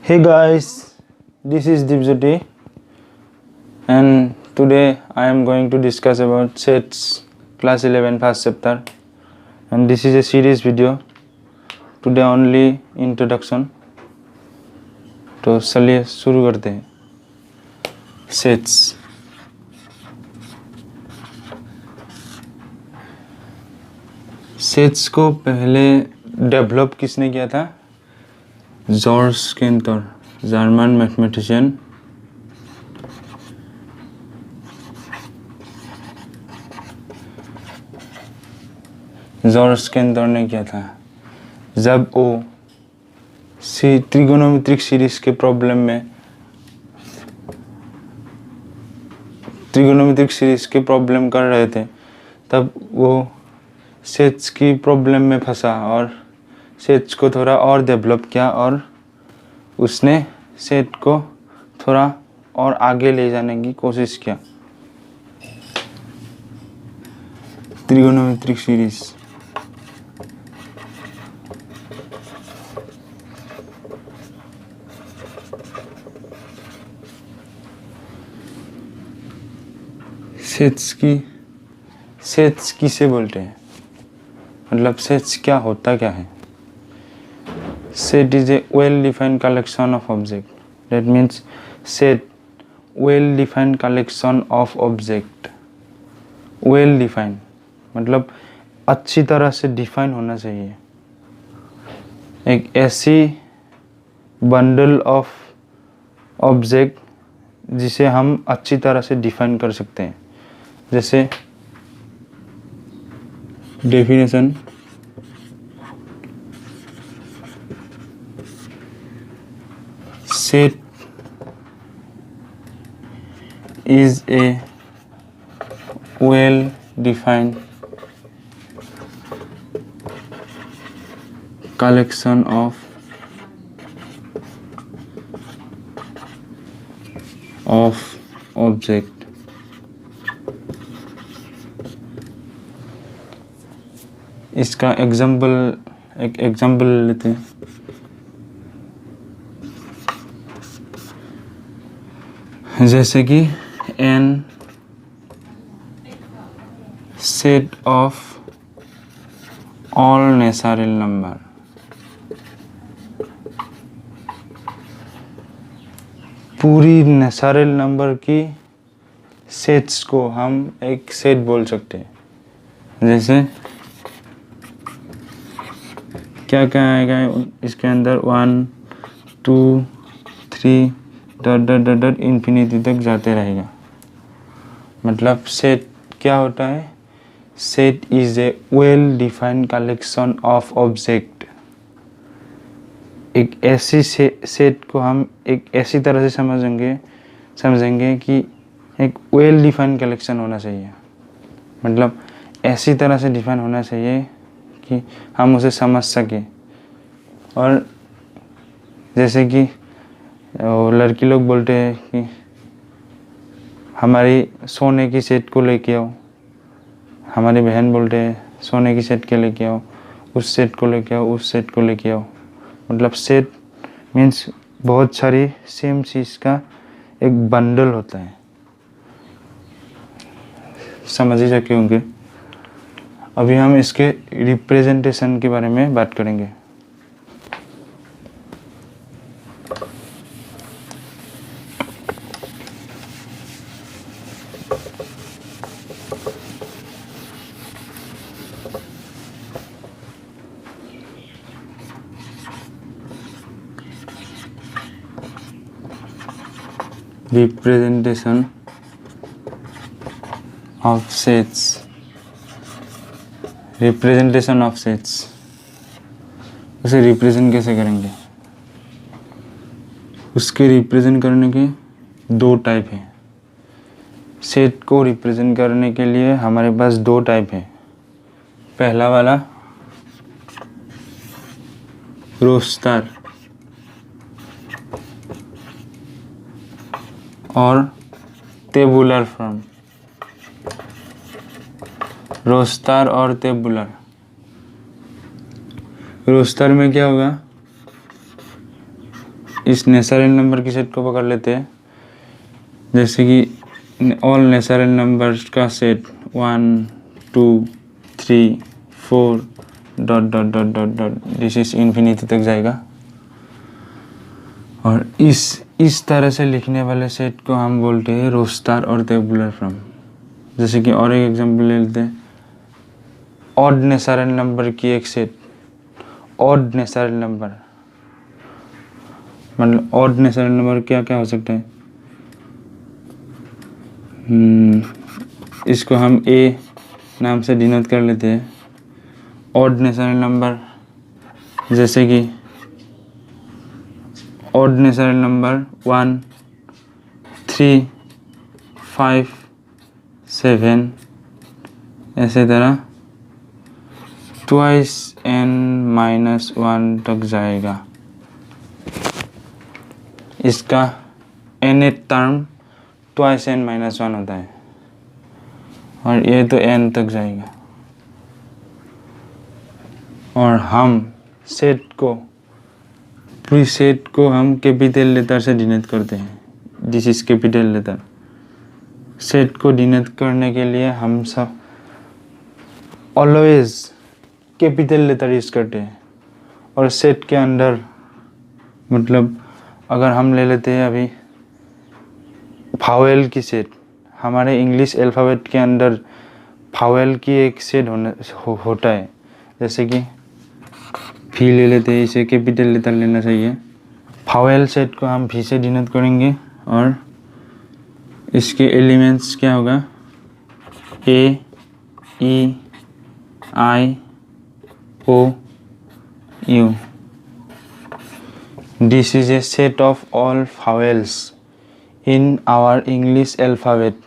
Hey guys, this is Dipjyoti and today I am going to discuss about sets class 11 first chapter, and this is a series video. Today only introduction. तो चलिए शुरू करते हैं. Sets को पहले develop किसने किया था? George canter, German mathematician. George canter ने किया था जब वो ट्रिगोनोमेट्रिक सीरीज के प्रॉब्लम में ट्रिगोनोमेट्रिक सीरीज के प्रॉब्लम कर रहे थे, तब वो सेट्स की प्रॉब्लम में फंसा और सेट्स को थोड़ा और डेवलप किया और उसने सेट को थोड़ा और आगे ले जाने की कोशिश किया. ट्रिगोनोमेट्रिक सीरीज सेट्स किसे बोलते हैं, मतलब सेट्स क्या होता क्या है? Set is a well-defined collection of objects. That means set well-defined collection of object. Well-defined मतलब अच्छी तरह से डिफाइन होना चाहिए. एक ऐसी बंडल ऑफ ऑब्जेक्ट जिसे हम अच्छी तरह से डिफाइन कर सकते हैं. जैसे definition set is a well-defined collection of object. इसका एक एग्जाम्पल लेते हैं. जैसे कि n set of all natural number. पूरी नेचुरल नंबर की सेट्स को हम एक सेट बोल सकते हैं. जैसे क्या क्या आएगा इसके अंदर 1 2 3 डॉट इन्फिनिटी तक जाते रहेगा. मतलब सेट क्या होता है? Set is a well defined collection of object. एक ऐसी सेट को हम एक ऐसी तरह से समझेंगे कि एक वेल डिफाइंड कलेक्शन होना चाहिए. मतलब ऐसी तरह से डिफाइन होना चाहिए कि हम उसे समझ सकें. और जैसे कि लड़की लोग बोलते हैं कि हमारी सोने की सेट को लेके आओ, हमारी बहन बोलते हैं सोने की सेट के लेके आओ, उस सेट को लेके आओ, उस सेट को लेके आओ. मतलब सेट मीन्स बहुत सारी सेम चीज़ का एक बंडल होता है. समझ ही सके होंगे. अभी हम इसके रिप्रेजेंटेशन के बारे में बात करेंगे. Representation of sets. Representation of sets उसे रिप्रेजेंट कैसे करेंगे? उसके रिप्रेजेंट करने के दो टाइप हैं. सेट को रिप्रेजेंट करने के लिए हमारे पास दो टाइप हैं. पहला वाला रोस्टर और टेबुलर फॉर्म. रोस्टर और टेबुलर. रोस्टर में क्या होगा, इस नेचुरल नंबर की सेट को पकड़ लेते हैं, जैसे कि ऑल नेचुरल नंबर्स का set 1 2 3 4 dot dot dot dot dot this is infinity तक जाएगा। और इस तरह से लिखने वाले सेट को हम बोलते हैं रो स्टार और टेबुलर फॉर्म। जैसे कि और एक एग्जांपल ले लेते हैं, ऑड नेचुरल नंबर की एक सेट, ऑड नेचुरल नंबर मतलब ऑड नेचुरल नंबर क्या क्या हो सकता है, इसको हम ए नाम से डिनोट कर लेते हैं। ऑड नेचुरल नंबर जैसे कि ऑड नेचुरल नंबर 1 3 5 7 ऐसे तरह ट्वाइस n-1 तक जाएगा। इसका nth टर्म ट्वाइस n-1 होता है और ये तो n तक जाएगा। और हम सेट को पूरी सेट को हम कैपिटल लेटर से डिनोट करते हैं, this is capital letter. Set को डिनोट करने के लिए हम सब ऑलवेज कैपिटल लेटर यूज करते हैं। और सेट के अंदर मतलब अगर हम ले लेते हैं अभी फावेल की सेट, हमारे इंग्लिश अल्फ़ाबेट के अंदर फावेल की एक सेट होता है। जैसे कि भी ले लेते हैं, इसे कैपिटल लेटर लेना चाहिए। फावेल सेट को हम भी से डिनोट करेंगे और इसके एलिमेंट्स क्या होगा, A E I O U. This is a set of all vowels in our English alphabet.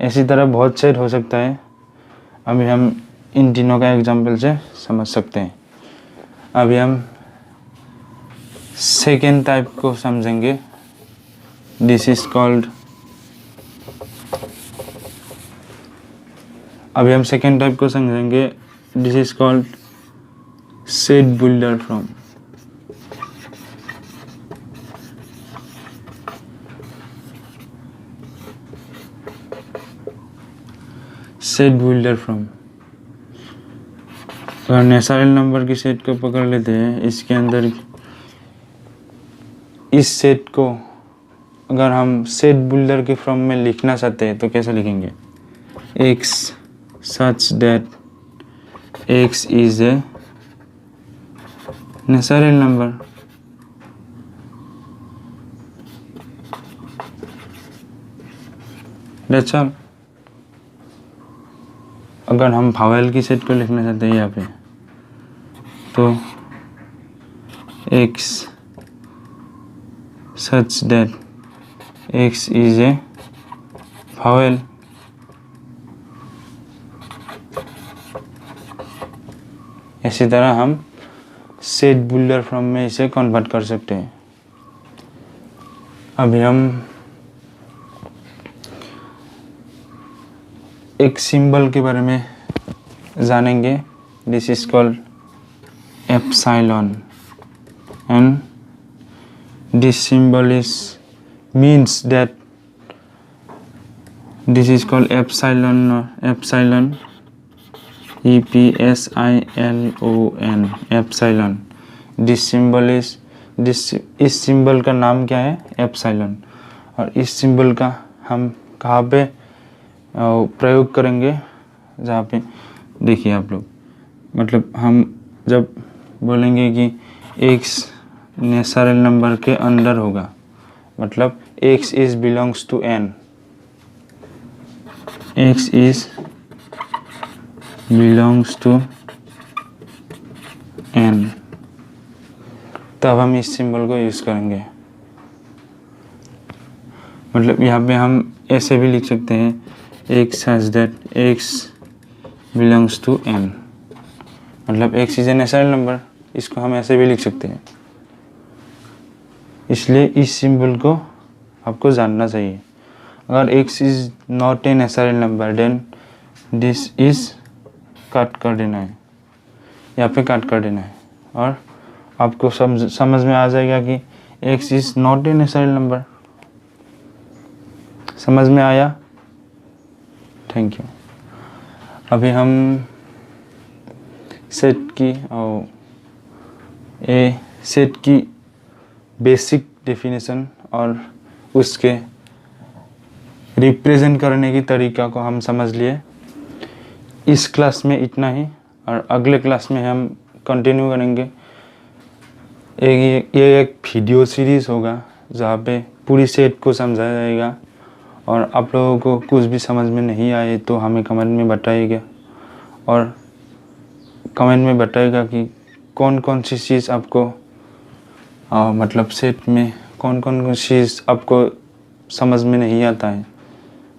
इसी तरह बहुत सेट हो सकता है, अभी हम इन तीनों का एग्जाम्पल से समझ सकते हैं। अभी हम सेकेंड टाइप को समझेंगे, दिस इज कॉल्ड, अभी हम सेकेंड टाइप को समझेंगे, this is called set builder from. Set builder from अगर नेचुरल नंबर की सेट को पकड़ लेते हैं, इसके अंदर इस सेट को अगर हम सेट बिल्डर के फॉर्म में लिखना चाहते हैं तो कैसे लिखेंगे, x such that x is a natural number that's all। अगर हम फावेल की सेट को लिखना चाहते हैं यहाँ पे तो x such that x is a फावेल। इसी तरह हम सेट बिल्डर फॉर्म में इसे कन्वर्ट कर सकते हैं। अभी हम एक सिंबल के बारे में जानेंगे, this is called epsilon and this symbol is means that this is called epsilon EPSILON epsilon. This symbol is इस सिंबल का नाम क्या है, एप्सिलॉन। और इस सिंबल का हम कहाँ पे प्रयोग करेंगे, जहाँ पे देखिए आप लोग, मतलब हम जब बोलेंगे कि x नेचुरल नंबर के अंदर होगा, मतलब x is belongs to n, x is belongs to n, तब हम इस सिंबल को यूज़ करेंगे। मतलब यहाँ पे हम ऐसे भी लिख सकते हैं, x such that x belongs to n, मतलब x is a natural number, इसको हम ऐसे भी लिख सकते हैं। इसलिए इस सिंबल को आपको जानना चाहिए। अगर x is not a natural number then this is cut कर देना है, यहाँ पे कट कर देना है। और आपको समझ में आ जाएगा कि x is not a natural number. समझ में आया? Thank you. अभी हम सेट की और सेट की बेसिक डेफिनेशन और उसके रिप्रेजेंट करने की तरीका को हम समझ लिए। इस क्लास में इतना ही, और अगले क्लास में हम कंटिन्यू करेंगे। ये एक वीडियो सीरीज़ होगा जहाँ पे पूरी सेट को समझाया जाएगा, और आप लोगों को कुछ भी समझ में नहीं आए तो हमें कमेंट में बताइएगा, और कमेंट में बताइएगा कि कौन कौन सी चीज़ आपको मतलब सेट में कौन कौन चीज़ आपको समझ में नहीं आता है।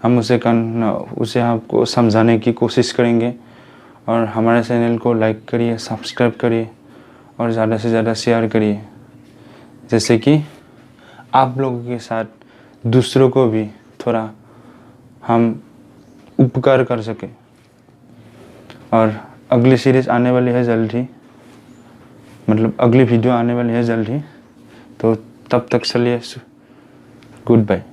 हम उसे आपको समझाने की कोशिश करेंगे। और हमारे चैनल को लाइक करिए, सब्सक्राइब करिए और ज़्यादा से ज़्यादा शेयर करिए, जैसे कि आप लोगों के साथ दूसरों को भी थोड़ा हम उपकार कर सकें। और अगली सीरीज़ आने वाली है जल्द ही, मतलब अगली वीडियो आने वाली है जल्द ही। तो तब तक चलिए, गुड बाय।